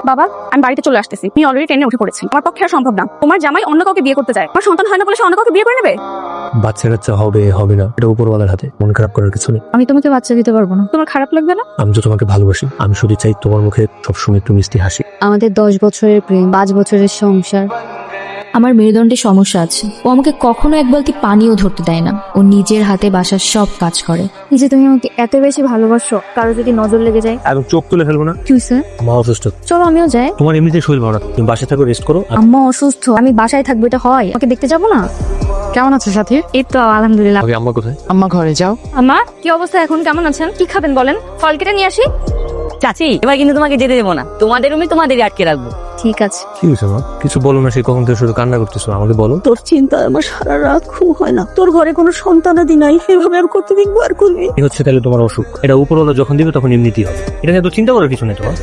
বাবা, আমি বাড়িতে চলে আসতেছি। আমি অলরেডি ট্রেনে উঠে পড়েছি। আমার পক্ষে আর সম্ভব না। তোমার জামাই অন্য কাউকে বিয়ে করতে চায়। আমার সন্তান হয় না বলে সে অন্য কাউকে বিয়ে করে নেবে? বাচ্চা কাচ্চা হবে হবে না এটা উপরওয়ালার হাতে, মন খারাপ করার কিছু নেই। আমি তোমাকে বাচ্চা দিতে পারবো না। তোমার খারাপ লাগবে না? আমি তো তোমাকে ভালোবাসি, আমি শুধু চাই তোমার মুখে সবসময় একটু মিষ্টি হাসি। আমাদের 10 বছরের প্রেম, 5 বছরের সংসার। আমার মেরুদণ্ডে সমস্যা আছে। ও আমাকে কখনো এক বালতি পানিও ধরতে দেয় না। ও নিজের হাতে বাসার সব কাজ করে। এই যে তুমি আমাকে এত বেশি ভালোবাসো, কারো যদি নজর লেগে যায়? এবং চোখ তুলে ফেলবো না। কি হইছে? মা অসুস্থ, চলো আমিও যাই। তোমার এমনিতে শরীর ভালো না, তুমি বাসায় থাকো, রেস্ট করো। আম্মা অসুস্থ, আমি বাসায় থাকবো, এটা হয়? ওকে দেখতে যাবো না? কেমন আছো সাথী? এই তো আলহামদুলিল্লাহ। আগে আম্মা কোথায়? আম্মা ঘরে যাও। আম্মা, কি অবস্থা এখন? কেমন আছেন? কি খাবেন বলেন? ফল কেটে নিয়ে আসি। চাচি, এবার কিন্তু তোমাকে যেতে দেবো না। তোমাদের রুমে তোমাদেরই আটকে রাখবো। ঠিক আছে। কি হয়েছে মা? কিছু বলো না, সে কখন থেকে শুধু কান্না করতেছো, আমাকে বলো। তোর চিন্তায় আমার সারা রাত ঘুম হয় না। তোর ঘরে কোনো সন্তানাদি নাই, এভাবে আর কতদিন বার করবি? এই হচ্ছে তাহলে তোমার অসুখ। এটা উপরওয়ালা যখন দিবে তখন এমনিতেই হবে, এটা নিয়ে তো চিন্তা করার কিছু নেই তোমার।